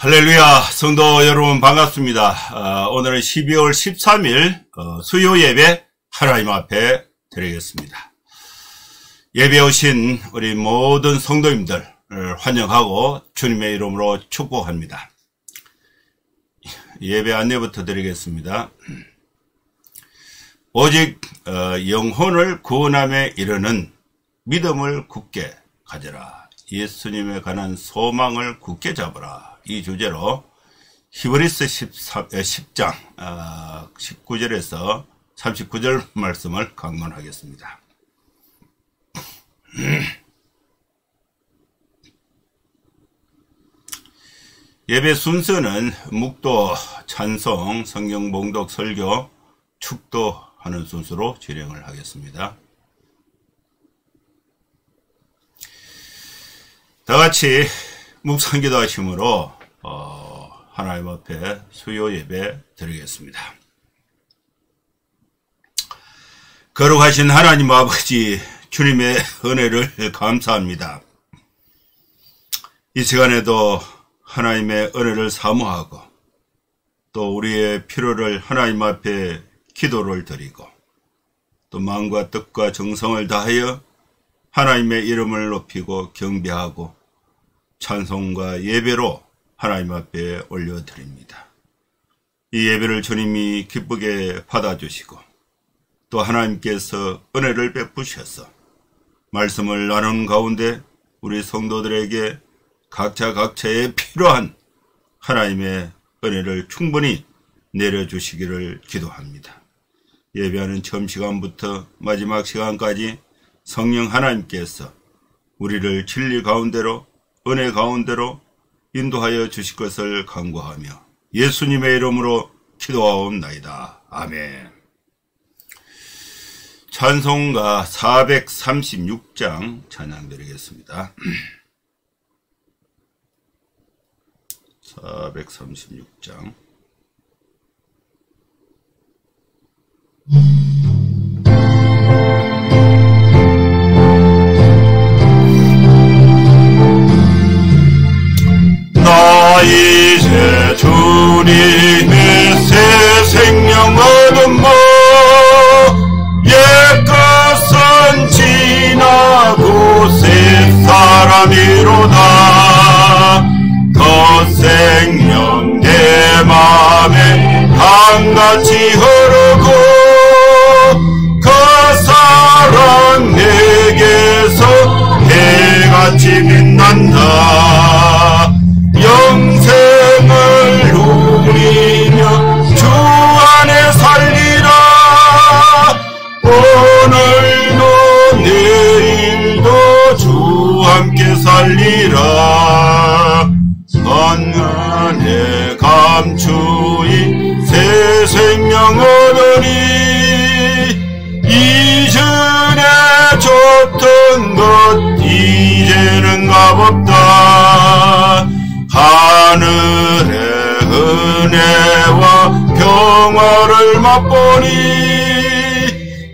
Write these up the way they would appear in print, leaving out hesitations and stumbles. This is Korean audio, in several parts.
할렐루야, 성도 여러분 반갑습니다. 오늘은 12월 13일 수요 예배 하나님 앞에 드리겠습니다. 예배 오신 우리 모든 성도님들 환영하고 주님의 이름으로 축복합니다. 예배 안내부터 드리겠습니다. 오직 영혼을 구원함에 이르는 믿음을 굳게 가져라. 예수님에 관한 소망을 굳게 잡으라. 이 주제로 히브리서 10장 19절에서 39절 말씀을 강론하겠습니다. 예배 순서는 묵도, 찬송, 성경 봉독, 설교, 축도하는 순서로 진행을 하겠습니다. 다같이 묵상기도 하심으로 하나님 앞에 수요 예배 드리겠습니다. 거룩하신 하나님 아버지, 주님의 은혜를 감사합니다. 이 시간에도 하나님의 은혜를 사모하고 또 우리의 필요를 하나님 앞에 기도를 드리고 또 마음과 뜻과 정성을 다하여 하나님의 이름을 높이고 경배하고 찬송과 예배로 하나님 앞에 올려드립니다. 이 예배를 주님이 기쁘게 받아주시고 또 하나님께서 은혜를 베푸셔서 말씀을 나누는 가운데 우리 성도들에게 각자의 필요한 하나님의 은혜를 충분히 내려주시기를 기도합니다. 예배하는 처음 시간부터 마지막 시간까지 성령 하나님께서 우리를 진리 가운데로 은혜 가운데로 인도하여 주실 것을 간구하며 예수님의 이름으로 기도하옵나이다. 아멘. 찬송가 436장 찬양드리겠습니다. 436장 나 이제 주님의 새 생명 얻음mo 옛것은 지나고 새 사람이로다. 그 생명 내 맘에 강같이 흐르고 그 사랑 내게서 해같이 빛난다. 영생을 누리며 주 안에 살리라. 오늘도 내일도 주 함께 살리라. 선안에 감추인 새 생명 얻으니 이전에 줬던 것 이제는 값없다. 하늘의 은혜와 평화를 맛보니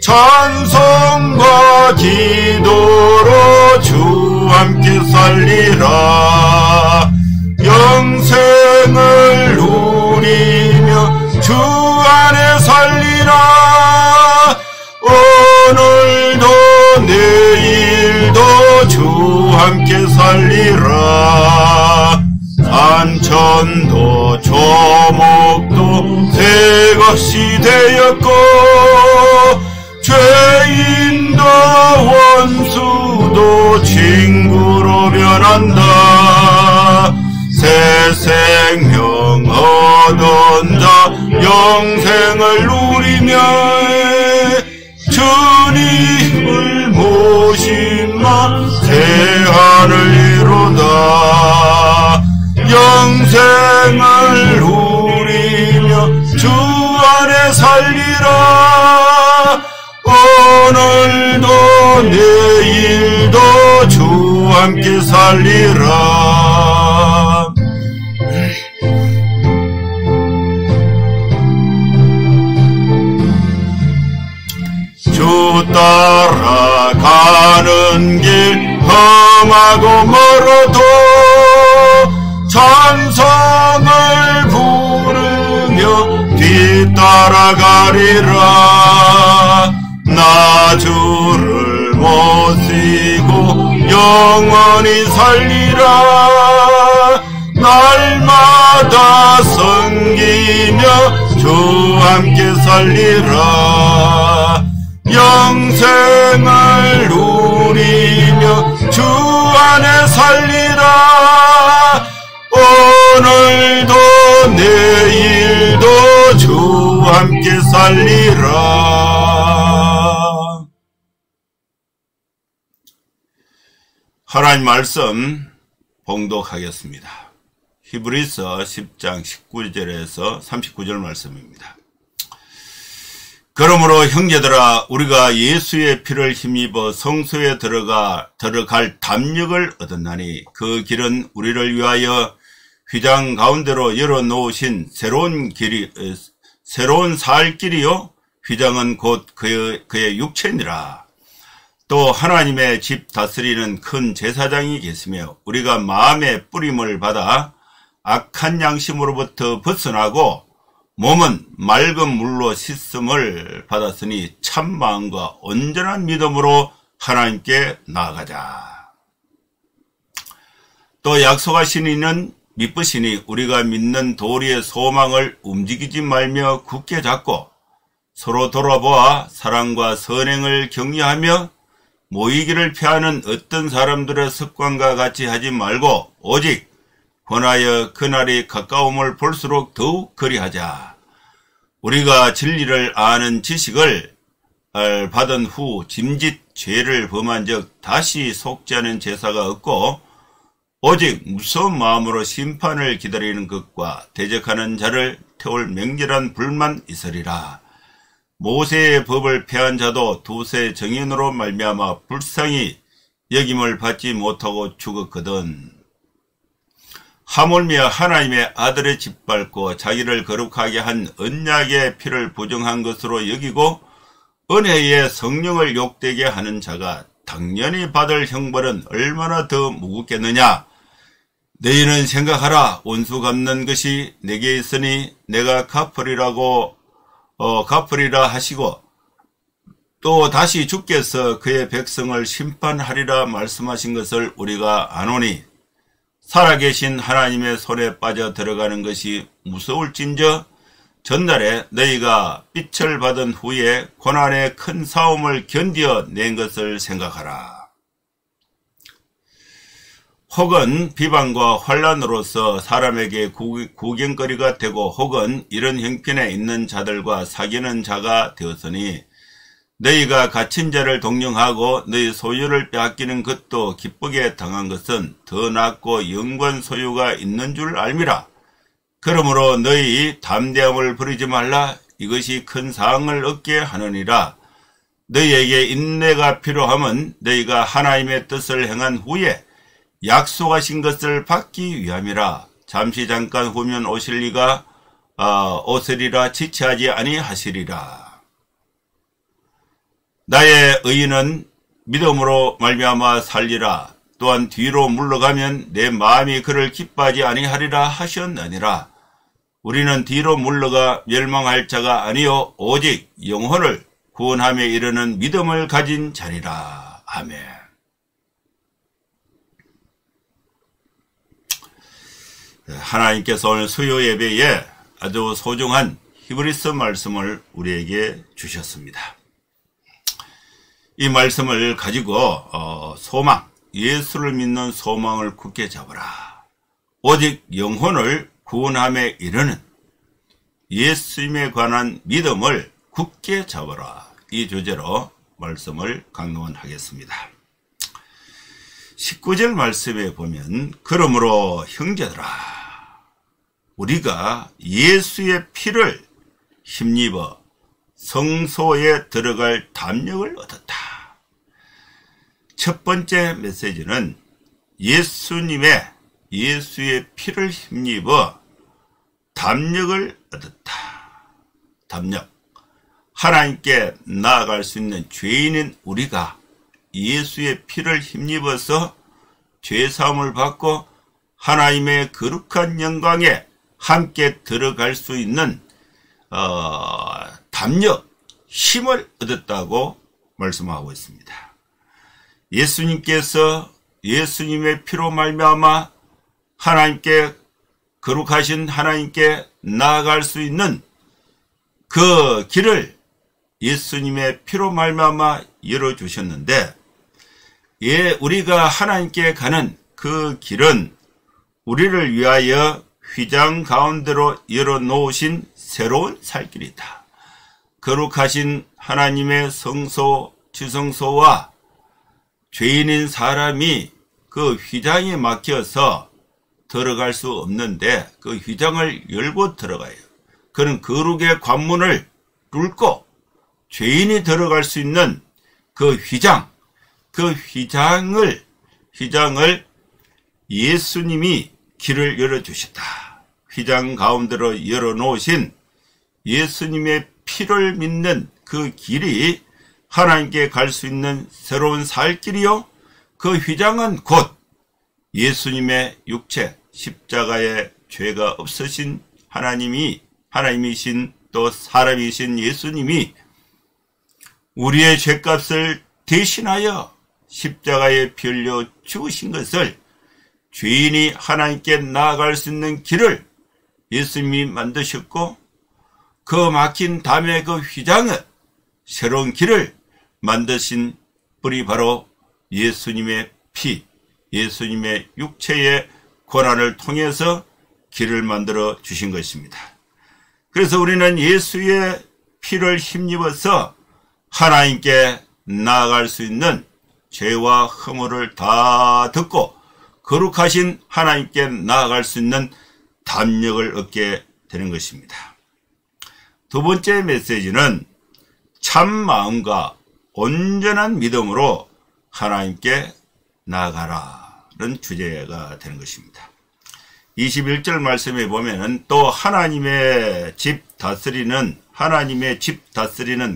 찬송과 기도로 주 함께 살리라. 영생을 누리며 주 안에 살리라. 오늘도 내일도 주 함께 살리라. 산천도 조목도 새것이 되었고 죄인도 원수도 친구로 변한다. 새 생명 얻은 자 영생을 누리며 주님을 모시마 새 하늘 이루다. 영생을 누리며 주 안에 살리라. 오늘도 내일도 주 함께 살리라. 주 따라가는 길 험하고 멀어도 찬송 주를 모시고 영원히 살리라. 날마다 섬기며 주 함께 살리라. 영생을 누리며 주 안에 살리라. 오늘도 내일도 주 함께 살리라. 하나님 말씀 봉독하겠습니다. 히브리서 10장 19절에서 39절 말씀입니다. 그러므로 형제들아, 우리가 예수의 피를 힘입어 성소에 들어갈 담력을 얻었나니 그 길은 우리를 위하여 휘장 가운데로 열어놓으신 새로운 살 길이요, 휘장은 곧 그의 육체니라. 또 하나님의 집 다스리는 큰 제사장이 계시며 우리가 마음의 뿌림을 받아 악한 양심으로부터 벗어나고 몸은 맑은 물로 씻음을 받았으니 참 마음과 온전한 믿음으로 하나님께 나아가자. 또 약속하신 이는 미쁘시니 우리가 믿는 도리의 소망을 움직이지 말며 굳게 잡고 서로 돌아보아 사랑과 선행을 격려하며 모이기를 피하는 어떤 사람들의 습관과 같이 하지 말고 오직 권하여 그날이 가까움을 볼수록 더욱 그리하자. 우리가 진리를 아는 지식을 받은 후 짐짓 죄를 범한 적 다시 속지 않은 제사가 없고 오직 무서운 마음으로 심판을 기다리는 것과 대적하는 자를 태울 맹렬한 불만 있으리라. 모세의 법을 폐한 자도 두세 정인으로 말미암아 불쌍히 여김을 받지 못하고 죽었거든. 하물며 하나님의 아들을 짓밟고 자기를 거룩하게 한 언약의 피를 부정한 것으로 여기고 은혜의 성령을 욕되게 하는 자가 당연히 받을 형벌은 얼마나 더 무겁겠느냐. 너희는 생각하라. 원수 갚는 것이 내게 있으니 내가 갚으리라 하시고 또 다시 주께서 그의 백성을 심판하리라 말씀하신 것을 우리가 아노니 살아계신 하나님의 손에 빠져 들어가는 것이 무서울진저 전날에 너희가 빛을 받은 후에 고난의 큰 싸움을 견뎌낸 것을 생각하라. 혹은 비방과 환난으로서 사람에게 구경거리가 되고 혹은 이런 형편에 있는 자들과 사귀는 자가 되었으니 너희가 갇힌 자를 동령하고 너희 소유를 빼앗기는 것도 기쁘게 당한 것은 더 낫고 영원 소유가 있는 줄 알미라. 그러므로 너희 담대함을 버리지 말라. 이것이 큰 사항을 얻게 하느니라. 너희에게 인내가 필요함은 너희가 하나님의 뜻을 행한 후에 약속하신 것을 받기 위함이라. 잠시 잠깐 후면 오시리라 지체하지 아니하시리라. 나의 의인은 믿음으로 말미암아 살리라. 또한 뒤로 물러가면 내 마음이 그를 기뻐하지 아니하리라 하셨느니라. 우리는 뒤로 물러가 멸망할 자가 아니요 오직 영혼을 구원함에 이르는 믿음을 가진 자니라. 아멘. 하나님께서 오늘 수요 예배에 아주 소중한 히브리서 말씀을 우리에게 주셨습니다. 이 말씀을 가지고 소망, 예수를 믿는 소망을 굳게 잡으라. 오직 영혼을 구원함에 이르는 예수님에 관한 믿음을 굳게 잡으라. 이 주제로 말씀을 강론하겠습니다. 19절 말씀에 보면 그러므로 형제들아, 우리가 예수의 피를 힘입어 성소에 들어갈 담력을 얻었다. 첫 번째 메시지는 예수의 피를 힘입어 담력을 얻었다. 담력. 하나님께 나아갈 수 있는 죄인인 우리가 예수의 피를 힘입어서 죄사함을 받고 하나님의 거룩한 영광에 함께 들어갈 수 있는 담력, 힘을 얻었다고 말씀하고 있습니다. 예수님께서 예수님의 피로 말미암아 하나님께 거룩하신 하나님께 나아갈 수 있는 그 길을 예수님의 피로 말미암아 열어주셨는데, 우리가 하나님께 가는 그 길은 우리를 위하여 휘장 가운데로 열어놓으신 새로운 살길이다. 거룩하신 하나님의 성소, 지성소와 죄인인 사람이 그 휘장에 막혀서 들어갈 수 없는데 그 휘장을 열고 들어가요. 그는 거룩의 관문을 뚫고 죄인이 들어갈 수 있는 그 휘장, 그 휘장을 예수님이 길을 열어주셨다. 휘장 가운데로 열어놓으신 예수님의 피를 믿는 그 길이 하나님께 갈 수 있는 새로운 살 길이요, 그 휘장은 곧 예수님의 육체, 십자가에 죄가 없으신 하나님이신 또 사람이신 예수님이 우리의 죄값을 대신하여 십자가에 피 흘려 죽으신 것을, 죄인이 하나님께 나아갈 수 있는 길을 예수님이 만드셨고, 그 막힌 담의 그 휘장을, 새로운 길을 만드신 분이 바로 예수님의 피, 예수님의 육체의 고난을 통해서 길을 만들어 주신 것입니다. 그래서 우리는 예수의 피를 힘입어서 하나님께 나아갈 수 있는 죄와 허물을 다 듣고 거룩하신 하나님께 나아갈 수 있는 담력을 얻게 되는 것입니다. 두 번째 메시지는 참 마음과 온전한 믿음으로 하나님께 나아가라는 주제가 되는 것입니다. 21절 말씀에 보면은 또 하나님의 집 다스리는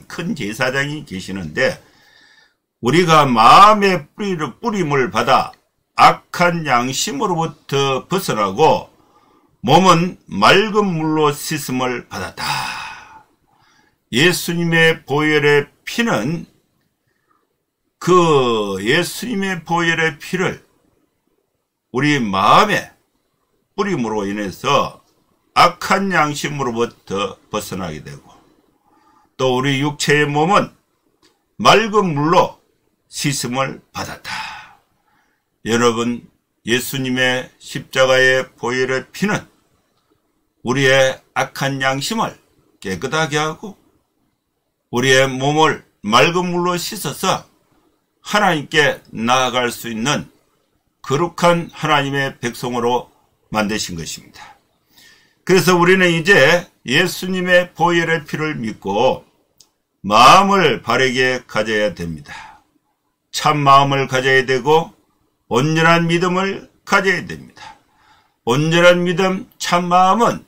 큰 제사장이 계시는데, 우리가 마음의 뿌림을 받아 악한 양심으로부터 벗어나고 몸은 맑은 물로 씻음을 받았다. 예수님의 보혈의 피는 예수님의 보혈의 피를 우리 마음에 뿌림으로 인해서 악한 양심으로부터 벗어나게 되고, 또 우리 육체의 몸은 맑은 물로 씻음을 받았다. 여러분, 예수님의 십자가의 보혈의 피는 우리의 악한 양심을 깨끗하게 하고 우리의 몸을 맑은 물로 씻어서 하나님께 나아갈 수 있는 거룩한 하나님의 백성으로 만드신 것입니다. 그래서 우리는 이제 예수님의 보혈의 피를 믿고 마음을 바르게 가져야 됩니다. 참 마음을 가져야 되고 온전한 믿음을 가져야 됩니다. 온전한 믿음, 참 마음은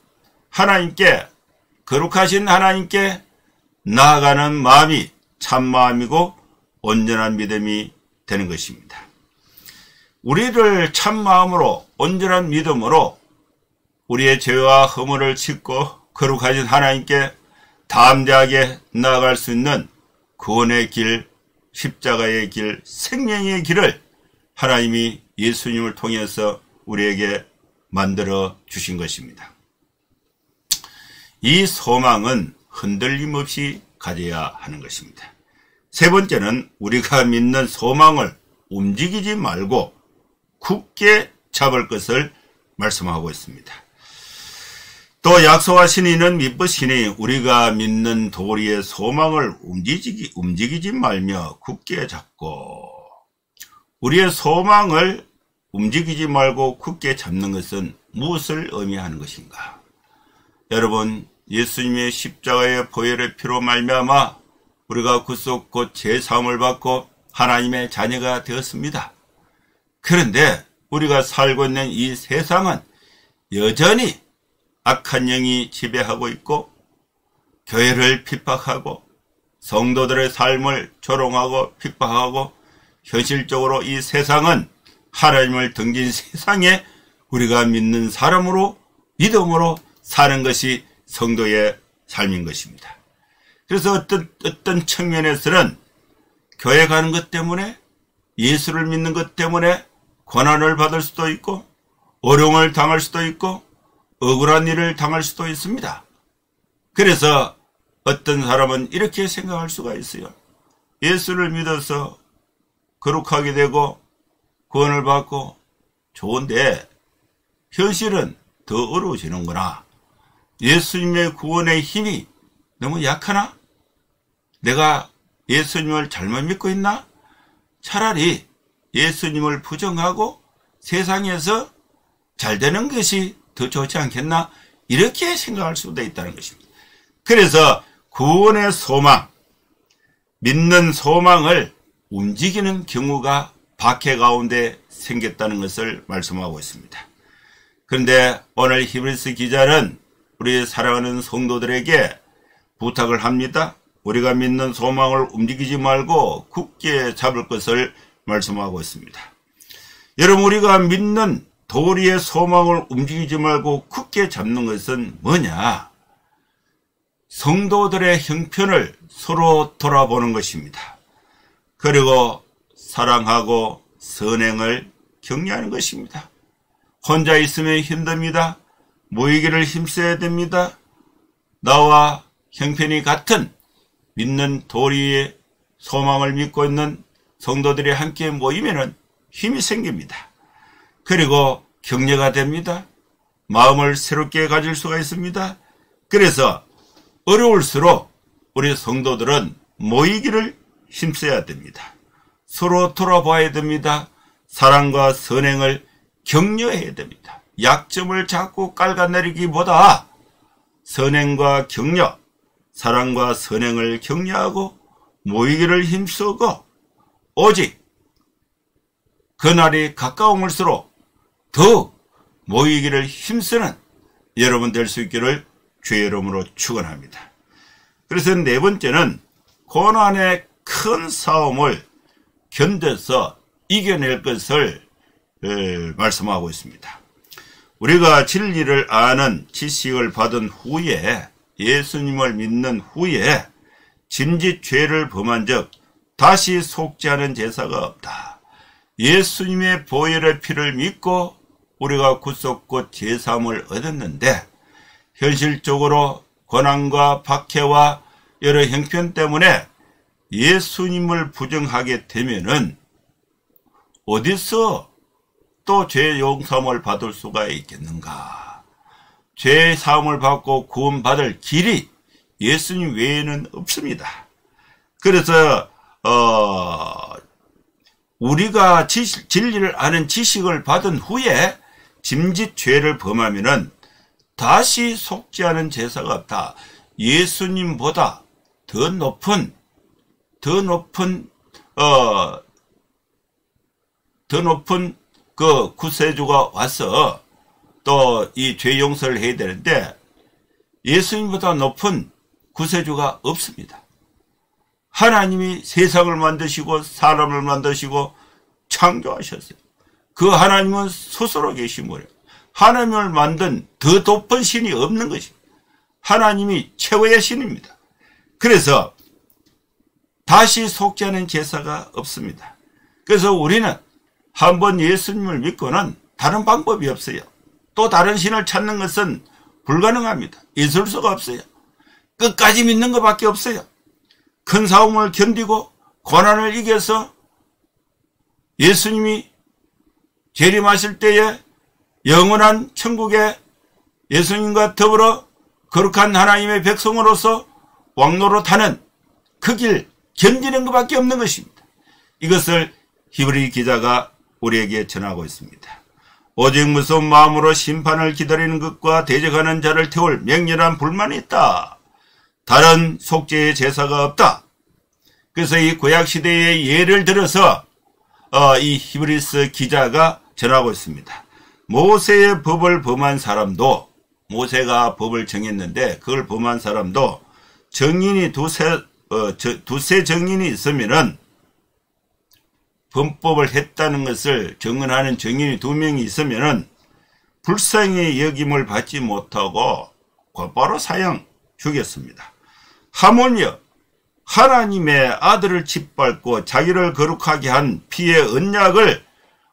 하나님께, 거룩하신 하나님께 나아가는 마음이 참 마음이고 온전한 믿음이 되는 것입니다. 우리를 참 마음으로, 온전한 믿음으로 우리의 죄와 허물을 씻고 거룩하신 하나님께 담대하게 나아갈 수 있는 구원의 길, 십자가의 길, 생명의 길을 하나님이 예수님을 통해서 우리에게 만들어 주신 것입니다. 이 소망은 흔들림 없이 가져야 하는 것입니다. 세 번째는 우리가 믿는 소망을 움직이지 말고 굳게 잡을 것을 말씀하고 있습니다. 또 약속하신 이는 미쁘시니 우리가 믿는 도리의 소망을 움직이지 말며 굳게 잡고, 우리의 소망을 움직이지 말고 굳게 잡는 것은 무엇을 의미하는 것인가? 여러분, 예수님의 십자가의 보혈의 피로 말미암아 우리가 구속 곧 제사함을 받고 하나님의 자녀가 되었습니다. 그런데 우리가 살고 있는 이 세상은 여전히 악한 영이 지배하고 있고 교회를 핍박하고 성도들의 삶을 조롱하고 핍박하고, 현실적으로 이 세상은 하나님을 등진 세상에 우리가 믿는 사람으로, 믿음으로 사는 것이 성도의 삶인 것입니다. 그래서 어떤 측면에서는 교회 가는 것 때문에, 예수를 믿는 것 때문에 고난을 받을 수도 있고 어려움을 당할 수도 있고 억울한 일을 당할 수도 있습니다. 그래서 어떤 사람은 이렇게 생각할 수가 있어요. 예수를 믿어서 거룩하게 되고 구원을 받고 좋은데 현실은 더 어려워지는구나. 예수님의 구원의 힘이 너무 약하나? 내가 예수님을 잘못 믿고 있나? 차라리 예수님을 부정하고 세상에서 잘 되는 것이 더 좋지 않겠나? 이렇게 생각할 수도 있다는 것입니다. 그래서 구원의 소망, 믿는 소망을 움직이는 경우가 박해 가운데 생겼다는 것을 말씀하고 있습니다. 그런데 오늘 히브리서 기자는 우리 사랑하는 성도들에게 부탁을 합니다. 우리가 믿는 소망을 움직이지 말고 굳게 잡을 것을 말씀하고 있습니다. 여러분, 우리가 믿는 도리의 소망을 움직이지 말고 굳게 잡는 것은 뭐냐? 성도들의 형편을 서로 돌아보는 것입니다. 그리고 사랑하고 선행을 격려하는 것입니다. 혼자 있으면 힘듭니다. 모이기를 힘써야 됩니다. 나와 형편이 같은 믿는 도리의 소망을 믿고 있는 성도들이 함께 모이면 힘이 생깁니다. 그리고 격려가 됩니다. 마음을 새롭게 가질 수가 있습니다. 그래서 어려울수록 우리 성도들은 모이기를 힘써야 됩니다. 서로 돌아봐야 됩니다. 사랑과 선행을 격려해야 됩니다. 약점을 자꾸 깔아내리기보다 선행과 격려, 사랑과 선행을 격려하고 모이기를 힘쓰고 오직 그날이 가까움일수록 더욱 모이기를 힘쓰는 여러분 될 수 있기를 주의 이름으로 축원합니다. 그래서 네 번째는 고난의 큰 싸움을 견뎌서 이겨낼 것을 말씀하고 있습니다. 우리가 진리를 아는 지식을 받은 후에 예수님을 믿는 후에 짐짓 죄를 범한 적 다시 속지 않은 제사가 없다. 예수님의 보혈의 피를 믿고 우리가 구속곧 제사함을 얻었는데 현실적으로 고난과 박해와 여러 형편 때문에 예수님을 부정하게 되면은 어디서 또 죄 용서함을 받을 수가 있겠는가? 죄 사함을 받고 구원받을 길이 예수님 외에는 없습니다. 그래서 우리가 진리를 아는 지식을 받은 후에 짐짓 죄를 범하면은 다시 속지 않은 제사가 없다. 예수님보다 더 높은 그 구세주가 와서 또 이 죄 용서를 해야 되는데 예수님보다 높은 구세주가 없습니다. 하나님이 세상을 만드시고 사람을 만드시고 창조하셨어요. 그 하나님은 스스로 계시므로 하나님을 만든 더 높은 신이 없는 것입니다. 하나님이 최고의 신입니다. 그래서 다시 속지 않은 제사가 없습니다. 그래서 우리는 한번 예수님을 믿고는 다른 방법이 없어요. 또 다른 신을 찾는 것은 불가능합니다. 있을 수가 없어요. 끝까지 믿는 것밖에 없어요. 큰 싸움을 견디고 고난을 이겨서 예수님이 재림하실 때에 영원한 천국에 예수님과 더불어 거룩한 하나님의 백성으로서 왕노릇하는 그 길 견디는 것밖에 없는 것입니다. 이것을 히브리 기자가 우리에게 전하고 있습니다. 오직 무서운 마음으로 심판을 기다리는 것과 대적하는 자를 태울 맹렬한 불만이 있다. 다른 속죄의 제사가 없다. 그래서 이 구약시대의 예를 들어서 이 히브리서 기자가 전하고 있습니다. 모세의 법을 범한 사람도, 모세가 법을 정했는데 그걸 범한 사람도 정인이 두세 정인이 있으면은 범법을 했다는 것을 증언하는 정인이 2명이 있으면은 불쌍히 여김을 받지 못하고 곧바로 사형 주겠습니다. 하물며 하나님의 아들을 짓밟고 자기를 거룩하게 한 피의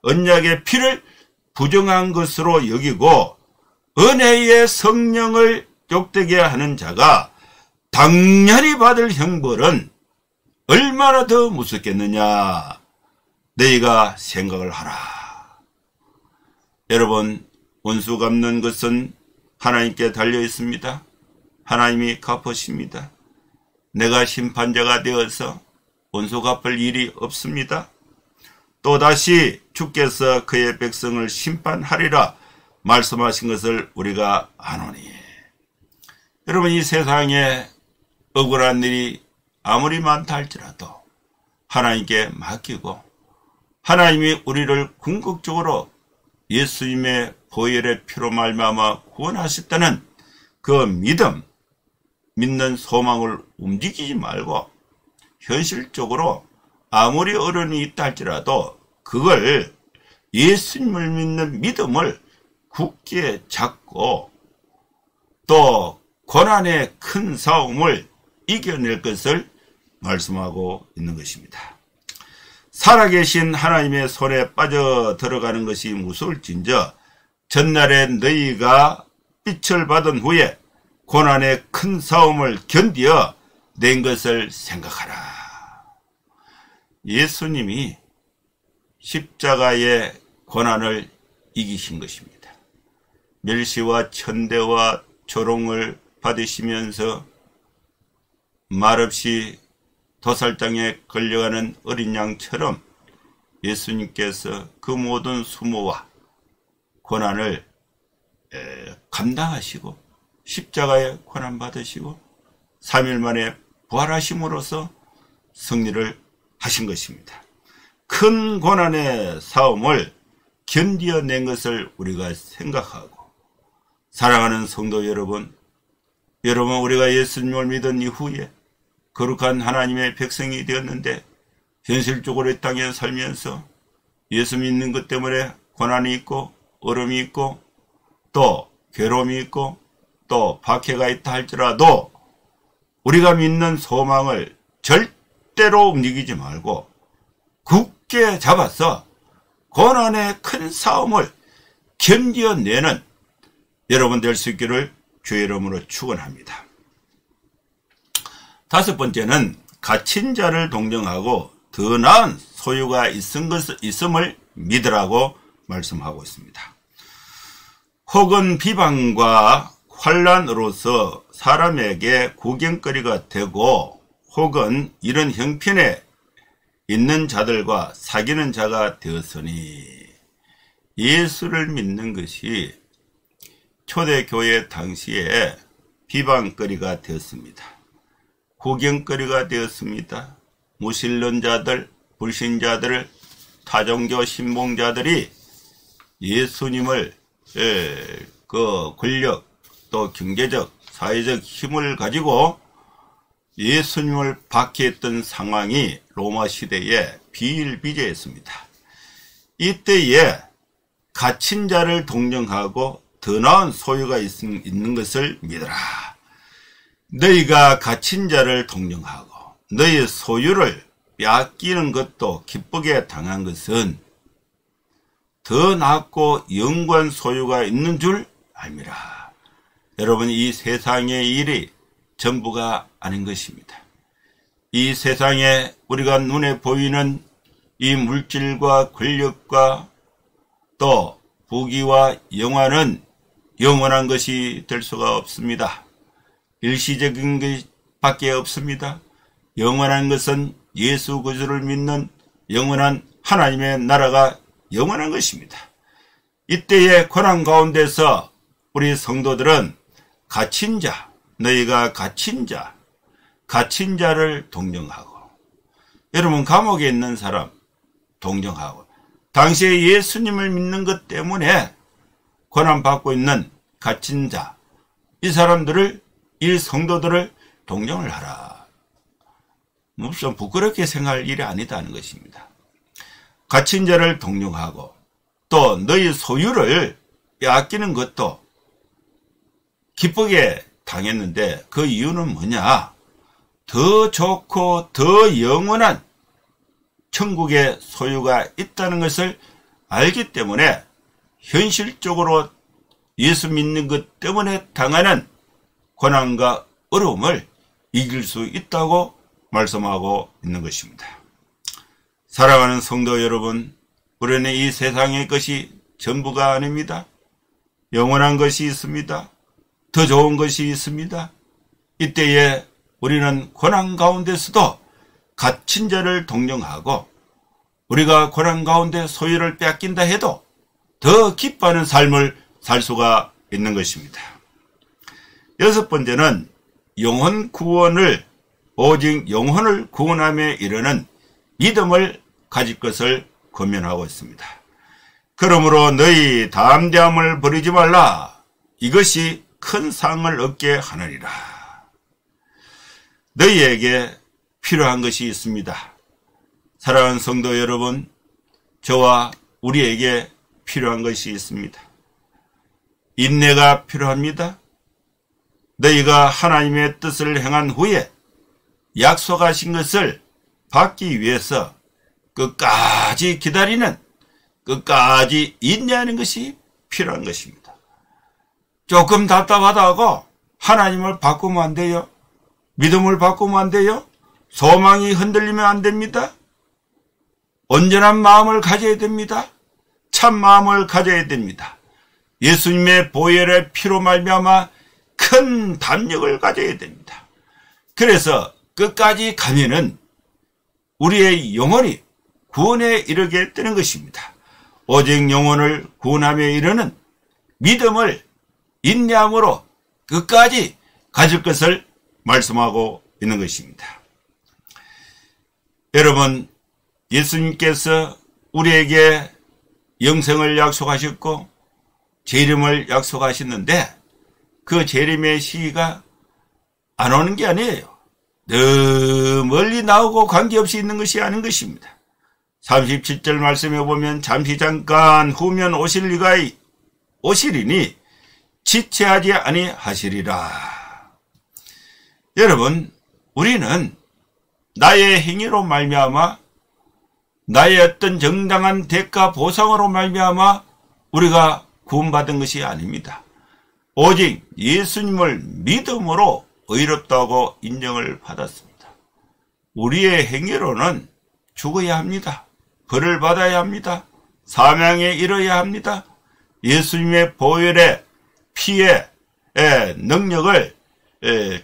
언약의 피를 부정한 것으로 여기고 은혜의 성령을 욕되게 하는 자가 당연히 받을 형벌은 얼마나 더 무섭겠느냐. 너희가 생각을 하라. 여러분, 원수 갚는 것은 하나님께 달려 있습니다. 하나님이 갚으십니다. 내가 심판자가 되어서 원수 갚을 일이 없습니다. 또다시 주께서 그의 백성을 심판하리라 말씀하신 것을 우리가 아노니. 여러분, 이 세상에 억울한 일이 아무리 많다 할지라도 하나님께 맡기고 하나님이 우리를 궁극적으로 예수님의 보혈의 피로 말미암아 구원하셨다는 그 믿는 소망을 움직이지 말고 현실적으로 아무리 어려움이 있다 할지라도 그걸 예수님을 믿는 믿음을 굳게 잡고 또 고난의 큰 싸움을 이겨낼 것을 말씀하고 있는 것입니다. 살아계신 하나님의 손에 빠져 들어가는 것이 무서울진저 전날에 너희가 빛을 받은 후에 고난의 큰 싸움을 견디어 낸 것을 생각하라. 예수님이 십자가의 고난을 이기신 것입니다. 멸시와 천대와 조롱을 받으시면서 말없이 도살장에 걸려가는 어린 양처럼 예수님께서 그 모든 수모와 고난을 감당하시고 십자가에 고난 받으시고 3일 만에 부활하심으로써 승리를 하신 것입니다. 큰 고난의 싸움을 견디어낸 것을 우리가 생각하고 사랑하는 성도 여러분, 우리가 예수님을 믿은 이후에 거룩한 하나님의 백성이 되었는데 현실적으로 이 땅에 살면서 예수 믿는 것 때문에 고난이 있고 어려움이 있고 또 괴로움이 있고 또 박해가 있다 할지라도 우리가 믿는 소망을 절대로 움직이지 말고 굳게 잡아서 고난의 큰 싸움을 견뎌내는 여러분 될 수 있기를 주의 이름으로 축원합니다. 5번째는 갇힌 자를 동정하고 더 나은 소유가 있음을 믿으라고 말씀하고 있습니다. 혹은 비방과 환난으로서 사람에게 구경거리가 되고 혹은 이런 형편에 있는 자들과 사귀는 자가 되었으니 예수를 믿는 것이 초대교회 당시에 비방거리가 되었습니다. 구경거리가 되었습니다. 무신론자들, 불신자들, 타종교 신봉자들이 예수님을 그 권력 또 경제적 사회적 힘을 가지고 예수님을 박해했던 상황이 로마 시대에 비일비재했습니다. 이때에 갇힌 자를 동정하고 더 나은 소유가 있는 것을 믿어라. 너희가 갇힌 자를 동정하고 너희 소유를 빼앗기는 것도 기쁘게 당한 것은 더 낫고 영구한 소유가 있는 줄 알미라. 여러분, 이 세상의 일이 전부가 아닌 것입니다. 이 세상에 우리가 눈에 보이는 이 물질과 권력과 또 부귀와 영화는 영원한 것이 될 수가 없습니다. 일시적인 것밖에 없습니다. 영원한 것은 예수 그리스도를 믿는 영원한 하나님의 나라가 영원한 것입니다. 이때의 고난 가운데서 우리 성도들은 갇힌 자, 너희가 갇힌 자를 동정하고, 여러분 감옥에 있는 사람 동정하고, 당시에 예수님을 믿는 것 때문에 고난받고 있는 갇힌 자, 이 사람들을, 이 성도들을 동정을 하라. 무슨 부끄럽게 생각할 일이 아니다는 것입니다. 갇힌 자를 동정하고 또 너희 소유를 빼앗기는 것도 기쁘게 당했는데 그 이유는 뭐냐? 더 좋고 더 영원한 천국의 소유가 있다는 것을 알기 때문에 현실적으로 예수 믿는 것 때문에 당하는 고난과 어려움을 이길 수 있다고 말씀하고 있는 것입니다. 사랑하는 성도 여러분, 우리는 이 세상의 것이 전부가 아닙니다. 영원한 것이 있습니다. 더 좋은 것이 있습니다. 이때에 우리는 고난 가운데서도 갇힌 자를 동정하고 우리가 고난 가운데 소유를 빼앗긴다 해도 더 기뻐하는 삶을 살 수가 있는 것입니다. 여섯 번째는 영혼 구원을 오직 영혼을 구원함에 이르는 믿음을 가질 것을 권면하고 있습니다. 그러므로 너희 담대함을 버리지 말라. 이것이 큰 상을 얻게 하느니라. 너희에게 필요한 것이 있습니다. 사랑하는 성도 여러분, 저와 우리에게 필요한 것이 있습니다. 인내가 필요합니다. 너희가 하나님의 뜻을 행한 후에 약속하신 것을 받기 위해서 끝까지 기다리는, 끝까지 인내하는 것이 필요한 것입니다. 조금 답답하다고 하나님을 바꾸면 안 돼요. 믿음을 바꾸면 안 돼요. 소망이 흔들리면 안 됩니다. 온전한 마음을 가져야 됩니다. 참 마음을 가져야 됩니다. 예수님의 보혈의 피로 말미암아 큰 담력을 가져야 됩니다. 그래서 끝까지 가면은 우리의 영혼이 구원에 이르게 되는 것입니다. 오직 영혼을 구원함에 이르는 믿음을 인내함으로 끝까지 가질 것을 말씀하고 있는 것입니다. 여러분, 예수님께서 우리에게 영생을 약속하셨고 재림을 약속하셨는데 그 재림의 시기가 안 오는 게 아니에요. 너 멀리 나오고 관계없이 있는 것이 아닌 것입니다. 37절 말씀에 보면 잠시 잠깐 후면 오시리니 지체하지 아니하시리라. 여러분, 우리는 나의 행위로 말미암아 나의 어떤 정당한 대가 보상으로 말미암아 우리가 구원받은 것이 아닙니다. 오직 예수님을 믿음으로 의롭다고 인정을 받았습니다. 우리의 행위로는 죽어야 합니다. 벌을 받아야 합니다. 사망에 이르러야 합니다. 예수님의 보혈의 피의 능력을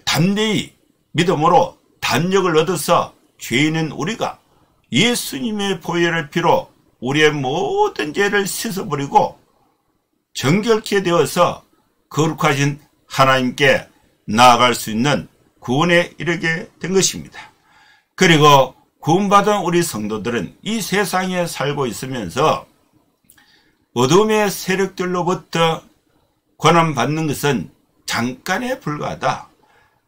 담대히 믿음으로 담력을 얻어서 죄인은 우리가 예수님의 보혈의 피로 우리의 모든 죄를 씻어버리고 정결케 되어서 거룩하신 하나님께 나아갈 수 있는 구원에 이르게 된 것입니다. 그리고 구원받은 우리 성도들은 이 세상에 살고 있으면서 어둠의 세력들로부터 고난받는 것은 잠깐에 불과하다.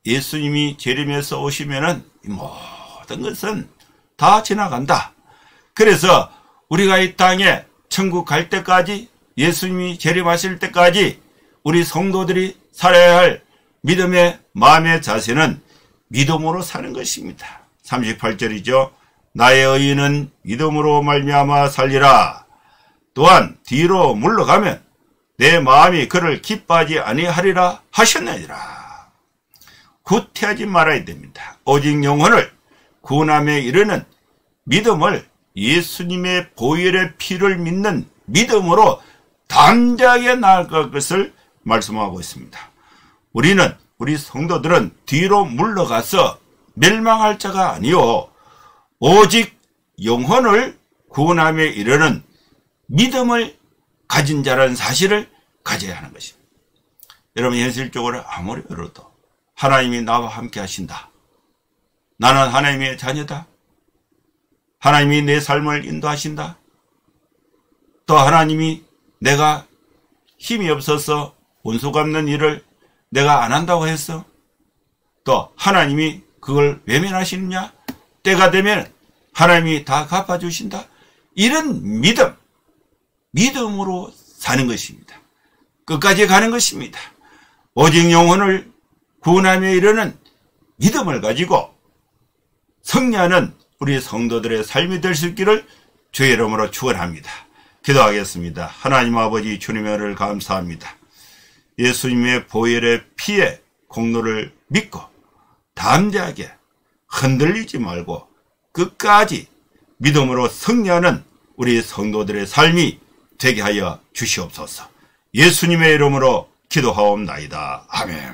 예수님이 재림해서 오시면은 이 모든 것은 다 지나간다. 그래서 우리가 이 땅에 천국 갈 때까지, 예수님이 재림하실 때까지 우리 성도들이 살아야 할 믿음의 마음의 자세는 믿음으로 사는 것입니다. 38절이죠. 나의 의인은 믿음으로 말미암아 살리라. 또한 뒤로 물러가면 내 마음이 그를 기뻐하지 아니하리라 하셨느니라. 구태하지 말아야 됩니다. 오직 영혼을 구원함에 이르는 믿음을 예수님의 보혈의 피를 믿는 믿음으로 담대하게 나아갈 것을 말씀하고 있습니다. 우리 성도들은 뒤로 물러가서 멸망할 자가 아니요 오직 영혼을 구원함에 이르는 믿음을 가진 자라는 사실을 가져야 하는 것입니다. 여러분, 현실적으로 아무리 어려도 하나님이 나와 함께 하신다. 나는 하나님의 자녀다. 하나님이 내 삶을 인도하신다. 또 하나님이 내가 힘이 없어서 원수 갚는 일을 내가 안 한다고 했어. 또 하나님이 그걸 외면하시느냐? 때가 되면 하나님이 다 갚아주신다. 이런 믿음으로 사는 것입니다. 끝까지 가는 것입니다. 오직 영혼을 구원함에 이르는 믿음을 가지고 승리하는 우리 성도들의 삶이 될 수 있기를 주의 이름으로 축원합니다. 기도하겠습니다. 하나님 아버지 주님의 은혜를 감사합니다. 예수님의 보혈의 피의 공로를 믿고 담대하게 흔들리지 말고 끝까지 믿음으로 승리하는 우리 성도들의 삶이 되게 하여 주시옵소서. 예수님의 이름으로 기도하옵나이다. 아멘.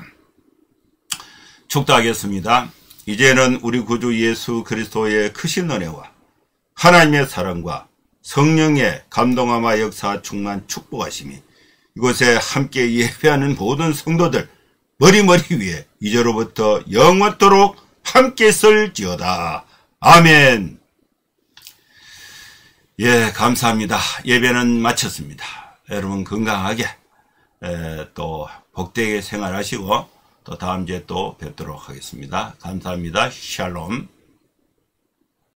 축도하겠습니다. 이제는 우리 구주 예수 그리스도의 크신 은혜와 하나님의 사랑과 성령의 감동함과 역사 충만 축복하심이 이곳에 함께 예배하는 모든 성도들 머리머리 위에 이제로부터 영원토록 함께 있을지어다. 아멘. 예, 감사합니다. 예배는 마쳤습니다. 여러분 건강하게 또 복되게 생활하시고 또 다음 주에 또 뵙도록 하겠습니다. 감사합니다. 샬롬.